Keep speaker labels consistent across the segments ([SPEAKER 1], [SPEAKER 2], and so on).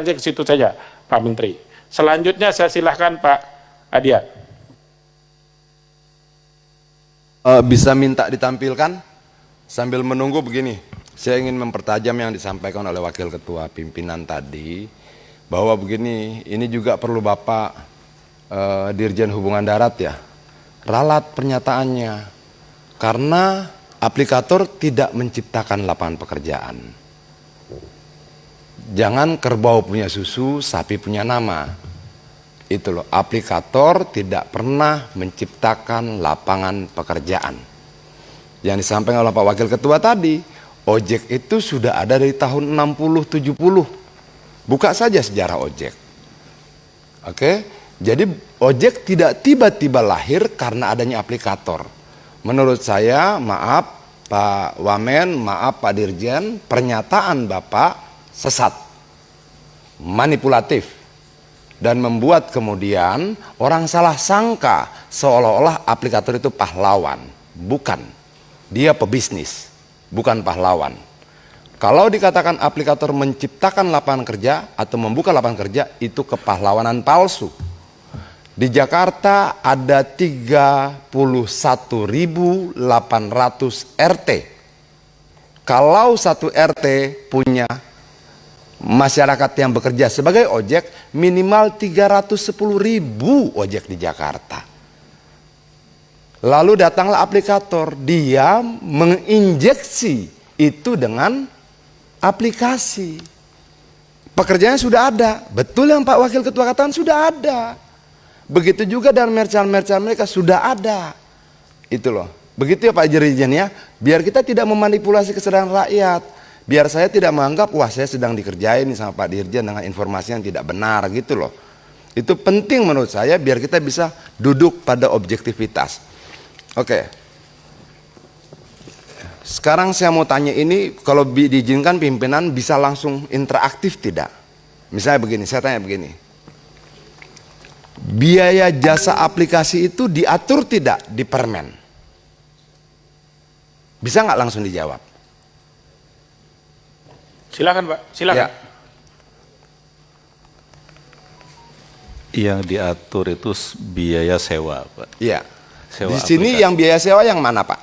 [SPEAKER 1] saja ke situ saja, Pak Menteri. Selanjutnya saya silahkan Pak Adian.
[SPEAKER 2] Bisa minta ditampilkan? Sambil menunggu begini, saya ingin mempertajam yang disampaikan oleh Wakil Ketua Pimpinan tadi, bahwa begini, ini juga perlu Bapak Dirjen Hubungan Darat ya, ralat pernyataannya, karena aplikator tidak menciptakan lapangan pekerjaan. Jangan kerbau punya susu, sapi punya nama. Itu loh, aplikator tidak pernah menciptakan lapangan pekerjaan. Yang disampaikan oleh Pak Wakil Ketua tadi, ojek itu sudah ada dari tahun 60-70. Buka saja sejarah ojek. Oke, jadi ojek tidak tiba-tiba lahir karena adanya aplikator. Menurut saya, maaf Pak Wamen, maaf Pak Dirjen, pernyataan Bapak sesat, manipulatif, dan membuat kemudian orang salah sangka seolah-olah aplikator itu pahlawan. Bukan, dia pebisnis, bukan pahlawan. Kalau dikatakan aplikator menciptakan lapangan kerja atau membuka lapangan kerja, itu kepahlawanan palsu. Di Jakarta ada 31.800 RT. Kalau satu RT punya masyarakat yang bekerja sebagai ojek, minimal 310.000 ojek di Jakarta. Lalu datanglah aplikator, dia menginjeksi itu dengan aplikasi. Pekerjaannya sudah ada, betul yang Pak Wakil Ketua katakan, sudah ada. Begitu juga dan merchant-merchant mereka sudah ada. Itu loh. Begitu ya Pak Dirjen ya, biar kita tidak memanipulasi kesadaran rakyat. Biar saya tidak menganggap, wah saya sedang dikerjain sama Pak Dirjen dengan informasi yang tidak benar gitu loh. Itu penting menurut saya biar kita bisa duduk pada objektivitas. Oke. Sekarang saya mau tanya ini, kalau diizinkan pimpinan bisa langsung interaktif tidak? Misalnya begini, saya tanya begini. Biaya jasa aplikasi itu diatur tidak di Permen? Bisa nggak langsung dijawab?
[SPEAKER 1] Silakan Pak, silakan.
[SPEAKER 2] Ya.
[SPEAKER 3] Yang diatur itu biaya sewa, Pak.
[SPEAKER 2] Iya.
[SPEAKER 3] Sewa
[SPEAKER 2] Di sini
[SPEAKER 3] aplikasi.
[SPEAKER 2] yang biaya sewa yang mana, Pak?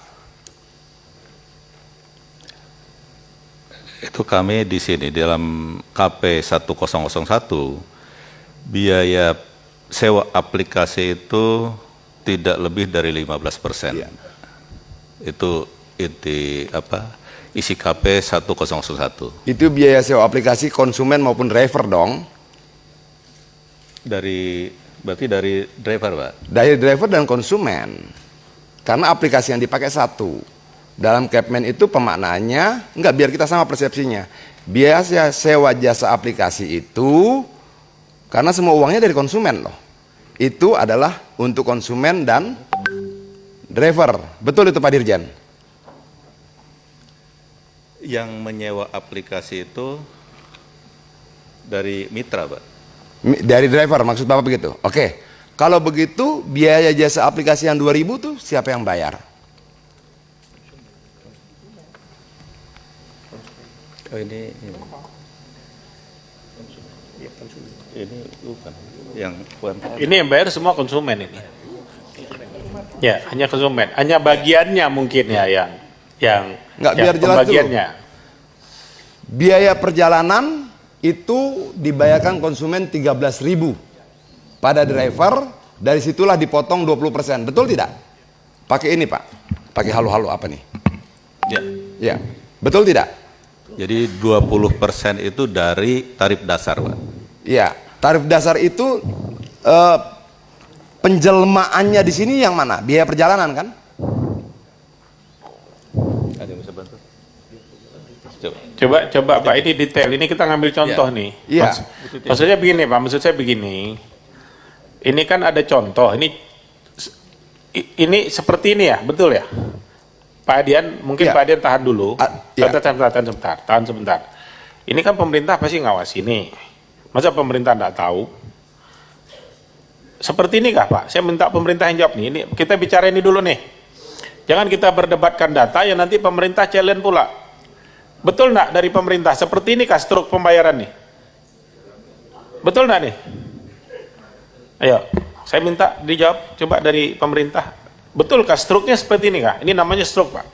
[SPEAKER 3] Itu kami di sini dalam KP 1001 biaya sewa aplikasi itu tidak lebih dari 15%.
[SPEAKER 2] Iya.
[SPEAKER 3] Itu isi KP 1001.
[SPEAKER 2] Itu biaya sewa aplikasi konsumen maupun driver dong.
[SPEAKER 3] Berarti dari driver, Pak.
[SPEAKER 2] Dari driver dan konsumen. Karena aplikasi yang dipakai satu. Dalam Kepmen itu pemaknaannya, enggak, biar kita sama persepsinya. Biaya sewa jasa aplikasi itu, karena semua uangnya dari konsumen loh. Itu adalah untuk konsumen dan driver. Betul itu Pak Dirjen?
[SPEAKER 3] Yang menyewa aplikasi itu dari mitra, Pak.
[SPEAKER 2] Dari driver, maksud Bapak begitu? Oke. Kalau begitu, biaya jasa aplikasi yang 2.000 tuh siapa yang bayar?
[SPEAKER 3] Oh, ini bukan yang UMKM.
[SPEAKER 1] Ini yang bayar semua konsumen ini. Ya, hanya konsumen, hanya bagiannya mungkin ya yang
[SPEAKER 2] Nggak, biar jelas
[SPEAKER 1] pembagiannya.
[SPEAKER 2] Biaya perjalanan itu dibayarkan konsumen 13.000 pada driver, dari situlah dipotong 20%. Betul tidak? Pakai ini Pak, pakai halu-halu apa nih?
[SPEAKER 3] Ya.
[SPEAKER 2] Ya, betul tidak?
[SPEAKER 3] Jadi 20% itu dari tarif dasar, Pak.
[SPEAKER 2] Iya, tarif dasar itu penjelmaannya di sini yang mana? Biaya perjalanan kan?
[SPEAKER 3] Ada yang bisa bantu?
[SPEAKER 1] Coba Pak, ini detail. Ini kita ngambil contoh nih.
[SPEAKER 2] Iya.
[SPEAKER 1] Maksudnya begini Pak, maksud saya begini. Ini kan ada contoh. Ini seperti ini ya, betul ya? Pak Adian, mungkin
[SPEAKER 2] Ya.
[SPEAKER 1] Pak Adian tahan dulu.
[SPEAKER 2] Ya.
[SPEAKER 1] Tahan sebentar. Ini kan pemerintah pasti ngawasi nih. Masa pemerintah enggak tahu? Seperti ini kah Pak? Saya minta pemerintah yang jawab nih. Ini kita bicara ini dulu nih. Jangan kita berdebatkan data yang nanti pemerintah challenge pula. Betul enggak dari pemerintah? Seperti ini kah struk pembayaran nih? Betul nggak nih? Ayo, saya minta dijawab coba dari pemerintah. Betulkah struknya seperti ini kah? Ini namanya struk, Pak.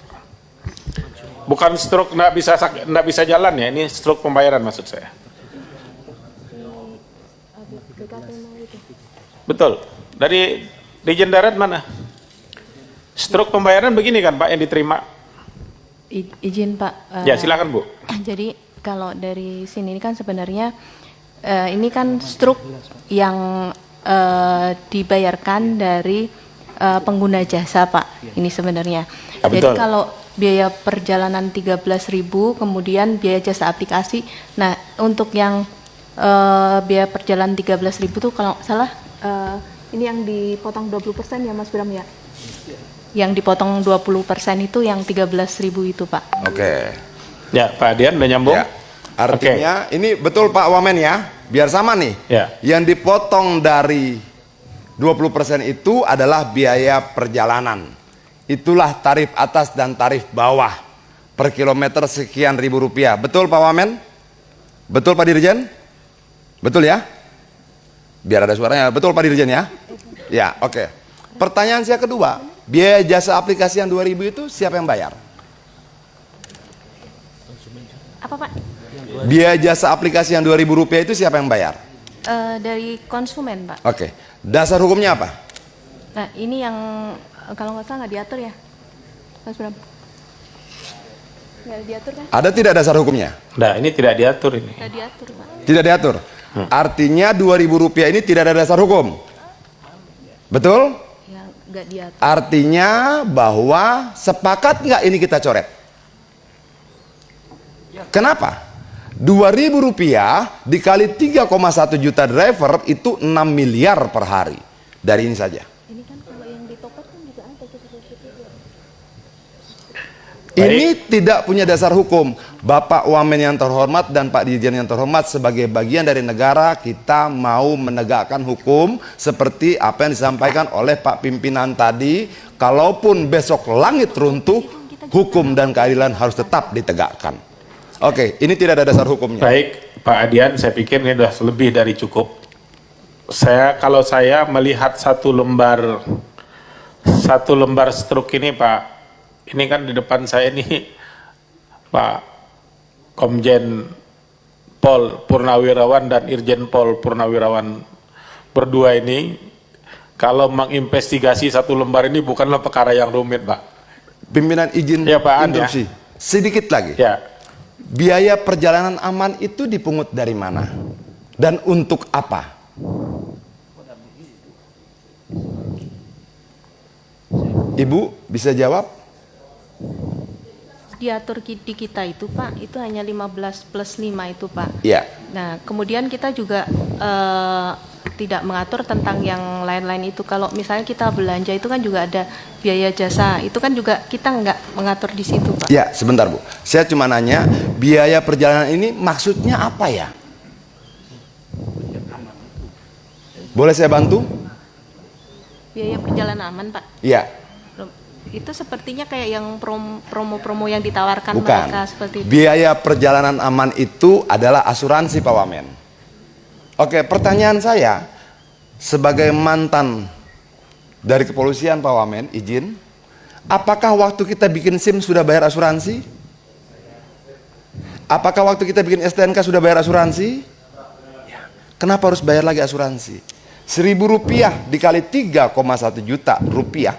[SPEAKER 1] Bukan struk nggak bisa jalan ya, ini struk pembayaran maksud saya. Betul. Dari Dirjen Darat mana? Struk pembayaran begini kan Pak yang diterima?
[SPEAKER 4] Izin Pak.
[SPEAKER 1] Ya silakan Bu.
[SPEAKER 4] Jadi kalau dari sini ini kan sebenarnya ini kan struk yang dibayarkan dari pengguna jasa Pak. Ini sebenarnya.
[SPEAKER 1] Ya,
[SPEAKER 4] jadi
[SPEAKER 1] betul.
[SPEAKER 4] kalau biaya perjalanan 13.000 kemudian biaya jasa aplikasi. Nah untuk yang biaya perjalanan 13.000 tuh kalau nggak salah ini yang dipotong 20% ya Mas Bram ya? Yang dipotong 20% itu yang 13.000 itu Pak.
[SPEAKER 2] Oke.
[SPEAKER 1] Ya Pak Adian udah nyambung?
[SPEAKER 2] Ya. Artinya ini betul Pak Wamen ya, biar sama nih.
[SPEAKER 1] Ya.
[SPEAKER 2] Yang dipotong dari 20% itu adalah biaya perjalanan. Itulah tarif atas dan tarif bawah per kilometer sekian ribu rupiah. Betul Pak Wamen? Betul Pak Dirjen? Betul ya? Biar ada suaranya. Betul Pak Dirjen ya? Ya, oke. Pertanyaan saya kedua, biaya jasa aplikasi yang 2.000 itu siapa yang bayar?
[SPEAKER 4] Apa Pak?
[SPEAKER 2] Biaya jasa aplikasi yang 2.000 rupiah itu siapa yang bayar?
[SPEAKER 4] Dari konsumen Pak.
[SPEAKER 2] Oke. Dasar hukumnya apa?
[SPEAKER 4] Nah ini yang kalau nggak salah nggak diatur ya Mas Bram? Nggak diatur kan?
[SPEAKER 2] Ada tidak dasar hukumnya?
[SPEAKER 1] Nah ini tidak diatur ini.
[SPEAKER 4] Nggak diatur Pak.
[SPEAKER 2] Tidak diatur. Artinya 2.000 rupiah ini tidak ada dasar hukum. Betul?
[SPEAKER 4] Ya nggak diatur.
[SPEAKER 2] Artinya bahwa sepakat nggak ini kita coret? Kenapa? 2.000 rupiah dikali 3,1 juta driver itu 6 miliar per hari. Dari ini saja.
[SPEAKER 4] Ini kan kalau yang di toko kan juga ada
[SPEAKER 2] Ini tidak punya dasar hukum. Bapak Wamen yang terhormat dan Pak Dirjen yang terhormat, sebagai bagian dari negara kita mau menegakkan hukum seperti apa yang disampaikan oleh Pak Pimpinan tadi. Kalaupun besok langit runtuh, hukum dan keadilan harus tetap ditegakkan. Oke, ini tidak ada dasar hukumnya.
[SPEAKER 1] Baik Pak Adian, saya pikir ini sudah lebih dari cukup. Kalau saya melihat satu lembar struk ini Pak, ini kan di depan saya ini Pak Komjen Pol Purnawirawan dan Irjen Pol Purnawirawan berdua ini, kalau menginvestigasi satu lembar ini bukanlah perkara yang rumit Pak.
[SPEAKER 2] Pimpinan izin
[SPEAKER 1] Ya, Pak An,
[SPEAKER 2] interupsi. Sedikit lagi.
[SPEAKER 1] Ya.
[SPEAKER 2] Biaya perjalanan aman itu dipungut dari mana? Dan untuk apa? Ibu bisa jawab?
[SPEAKER 4] diatur di kita itu Pak, itu hanya 15 plus 5 itu Pak.
[SPEAKER 2] Iya.
[SPEAKER 4] Nah, kemudian kita juga tidak mengatur tentang yang lain-lain itu. Kalau misalnya kita belanja itu kan juga ada biaya jasa, itu kan juga kita nggak mengatur di situ Pak.
[SPEAKER 2] Ya, sebentar Bu. Saya cuma nanya, biaya perjalanan ini maksudnya apa ya? Boleh saya bantu?
[SPEAKER 4] Biaya perjalanan aman Pak.
[SPEAKER 2] Iya.
[SPEAKER 4] Itu sepertinya kayak yang promo-promo yang ditawarkan
[SPEAKER 2] Bukan.
[SPEAKER 4] mereka seperti itu.
[SPEAKER 2] Biaya perjalanan aman itu adalah asuransi Pak Wamen. Oke, pertanyaan saya sebagai mantan dari kepolisian Pak Wamen, izin, apakah waktu kita bikin SIM sudah bayar asuransi? Apakah waktu kita bikin STNK sudah bayar asuransi? Kenapa harus bayar lagi asuransi? 1.000 rupiah dikali 3,1 juta rupiah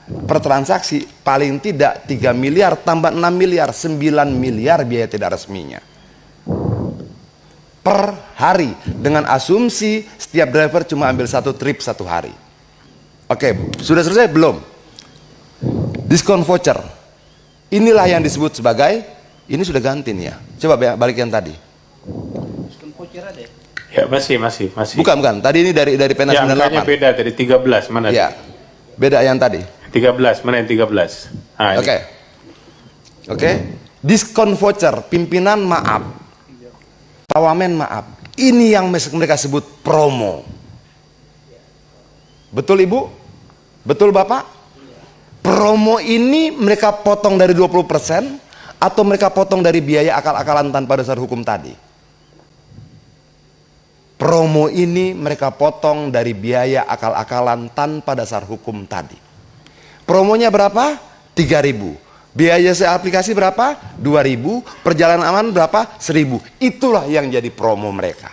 [SPEAKER 2] per transaksi, paling tidak 3 miliar tambah 6 miliar, 9 miliar biaya tidak resminya per hari, dengan asumsi setiap driver cuma ambil satu trip satu hari. Oke, sudah selesai belum? Diskon voucher, inilah yang disebut sebagai, ini sudah ganti nih ya, coba balik yang tadi.
[SPEAKER 1] Ya masih.
[SPEAKER 2] Bukan, tadi ini dari pena
[SPEAKER 1] Ya, angkanya
[SPEAKER 2] 98.
[SPEAKER 1] beda dari 13 mana?
[SPEAKER 2] Ya, beda yang tadi.
[SPEAKER 1] 13 mana yang 13? Ah, ini.
[SPEAKER 2] Oke. Diskon voucher, pimpinan maaf, Pak Wamen maaf. Ini yang mereka sebut promo. Betul Ibu? Betul Bapak? Promo ini mereka potong dari 20% atau mereka potong dari biaya akal-akalan tanpa dasar hukum tadi? promo ini mereka potong dari biaya akal-akalan tanpa dasar hukum tadi. Promonya berapa? 3.000. Biaya jasa aplikasi berapa? 2.000. Perjalanan aman berapa? 1.000. Itulah yang jadi promo mereka.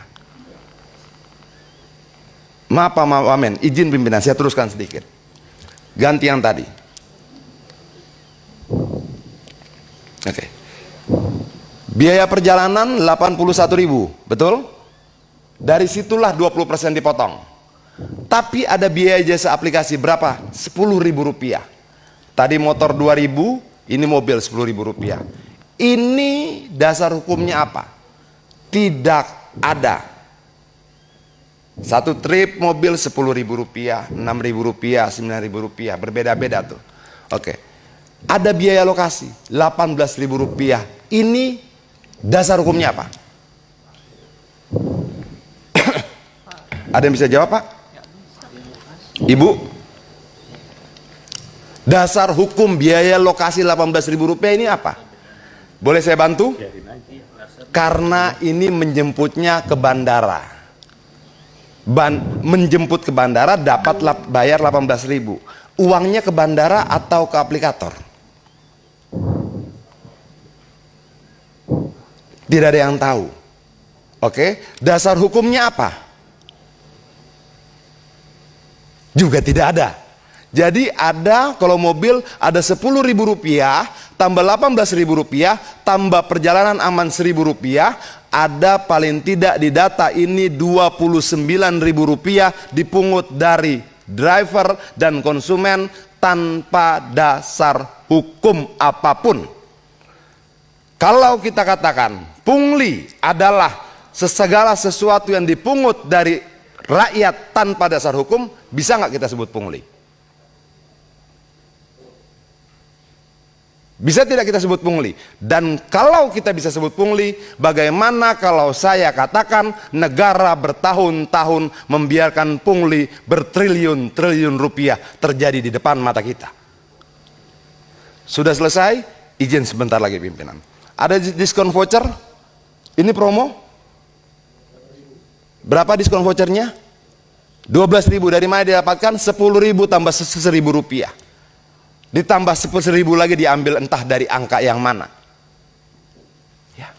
[SPEAKER 2] Maaf Pak Wamen, izin pimpinan saya teruskan sedikit. Ganti yang tadi. Oke. Biaya perjalanan 81.000, betul? Dari situlah 20% dipotong. Tapi ada biaya jasa aplikasi berapa? 10.000 rupiah. Tadi motor 2.000, ini mobil 10.000 rupiah. Ini dasar hukumnya apa? Tidak ada. Satu trip mobil 10.000 rupiah, 6.000 rupiah, 9.000 rupiah, berbeda-beda tuh. Oke. Ada biaya lokasi 18.000 rupiah. Ini dasar hukumnya apa? Ada yang bisa jawab Pak? Ibu? Dasar hukum biaya lokasi 18.000 rupiah ini apa? Boleh saya bantu? Karena ini menjemputnya ke bandara. Menjemput ke bandara dapat bayar 18.000. Uangnya ke bandara atau ke aplikator? Tidak ada yang tahu. Oke, dasar hukumnya apa? Juga tidak ada. Jadi ada, kalau mobil ada 10.000 rupiah tambah 18.000 rupiah tambah perjalanan aman 1.000 rupiah, ada paling tidak di data ini 29.000 rupiah dipungut dari driver dan konsumen tanpa dasar hukum apapun. Kalau kita katakan pungli adalah segala sesuatu yang dipungut dari rakyat tanpa dasar hukum, bisa nggak kita sebut pungli? Bisa tidak kita sebut pungli? Dan kalau kita bisa sebut pungli, bagaimana kalau saya katakan negara bertahun-tahun membiarkan pungli bertriliun-triliun rupiah terjadi di depan mata kita? Sudah selesai? Izin sebentar lagi pimpinan. Ada diskon voucher? Ini promo? Berapa diskon vouchernya? 12.000. Dari mana didapatkan? 10.000 tambah 1.000 rupiah. Ditambah 10.000 lagi diambil entah dari angka yang mana. Ya.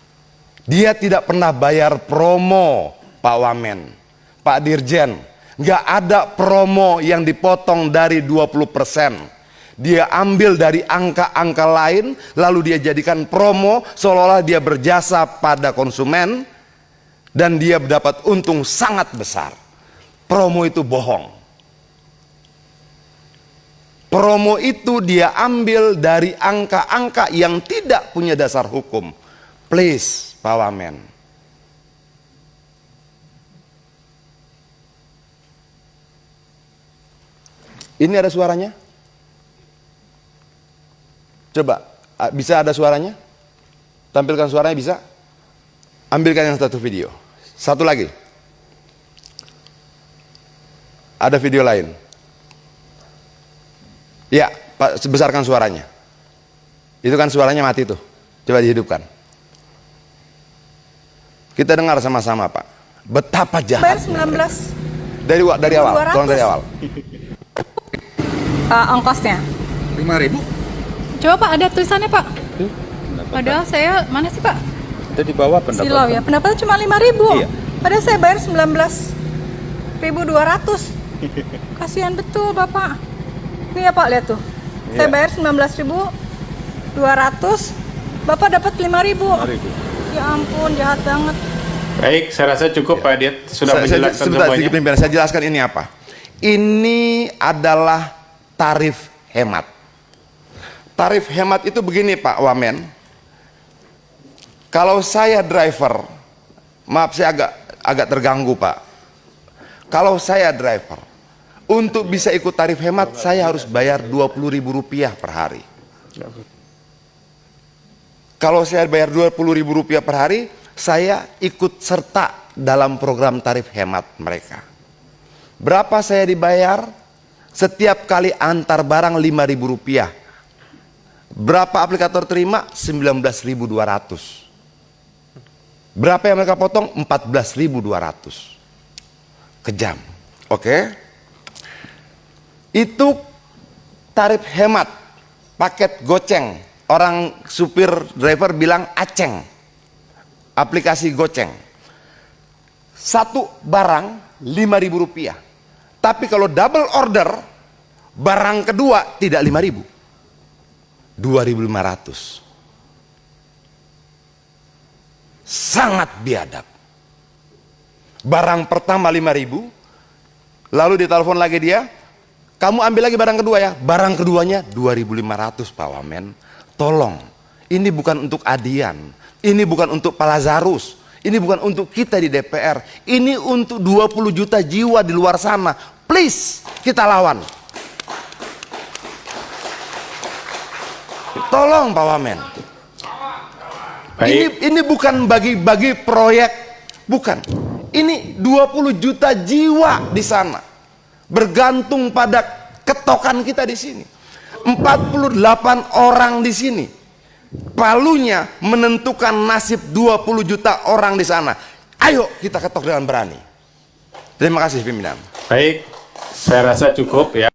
[SPEAKER 2] Dia tidak pernah bayar promo, Pak Wamen, Pak Dirjen. Nggak ada promo yang dipotong dari 20%. Dia ambil dari angka-angka lain, lalu dia jadikan promo seolah-olah dia berjasa pada konsumen dan dia mendapat untung sangat besar. Promo itu bohong. Promo itu dia ambil dari angka-angka yang tidak punya dasar hukum. Please, Pak Wamen. Ini ada suaranya? Coba, bisa ada suaranya? Tampilkan suaranya bisa? Ambilkan yang satu video. Satu lagi. Ada video lain. Ya, Pak, besarkan suaranya. Itu kan suaranya mati tuh. Coba dihidupkan. Kita dengar sama-sama, Pak. Betapa jahat.
[SPEAKER 5] Bayar 19.
[SPEAKER 2] Dari awal,
[SPEAKER 5] 200.
[SPEAKER 2] tolong dari awal.
[SPEAKER 5] Ongkosnya
[SPEAKER 6] 5.000?
[SPEAKER 5] coba Pak, ada tulisannya Pak. Padahal saya, mana sih Pak?
[SPEAKER 3] Itu di bawah
[SPEAKER 5] Silau
[SPEAKER 3] pendapatan.
[SPEAKER 5] ya, pendapatnya cuma 5.000.
[SPEAKER 3] Iya.
[SPEAKER 5] Padahal saya bayar 19.200. Kasihan betul Bapak. Ini ya Pak, lihat tuh. Saya
[SPEAKER 3] Iya.
[SPEAKER 5] bayar 19.200. Bapak dapat 5.000. Ya ampun, jahat banget.
[SPEAKER 1] Baik, saya rasa cukup Pak Diet sudah menjelaskan
[SPEAKER 2] Sebentar,
[SPEAKER 1] semuanya.
[SPEAKER 2] sedikit pimpinan, saya jelaskan ini apa. Ini adalah tarif hemat. Tarif hemat itu begini Pak Wamen. Kalau saya driver, maaf saya agak terganggu Pak. Kalau saya driver, untuk bisa ikut tarif hemat saya harus bayar 20.000 rupiah per hari. Kalau saya bayar 20.000 rupiah per hari, saya ikut serta dalam program tarif hemat mereka. Berapa saya dibayar? Setiap kali antar barang 5.000 rupiah. Berapa aplikator terima? 19.200. Berapa yang mereka potong? 14.200. Kejam. Oke. Itu tarif hemat paket goceng. Orang supir driver bilang aceng. Aplikasi goceng. Satu barang Rp5.000. Tapi kalau double order, barang kedua tidak 5.000. 2.500. Sangat biadab. Barang pertama 5.000, lalu ditelepon lagi dia, kamu ambil lagi barang kedua ya. Barang keduanya 2.500 Pak Wamen. Tolong, ini bukan untuk Adian, ini bukan untuk Pak Lazarus, ini bukan untuk kita di DPR, ini untuk 20 juta jiwa di luar sana. Please, kita lawan. Tolong Pak Wamen. Ini bukan bagi-bagi proyek, bukan. Ini 20 juta jiwa di sana bergantung pada ketokan kita di sini. 48 orang di sini. Palunya menentukan nasib 20 juta orang di sana. Ayo kita ketok dengan berani. Terima kasih pimpinan.
[SPEAKER 1] Baik, saya rasa cukup ya.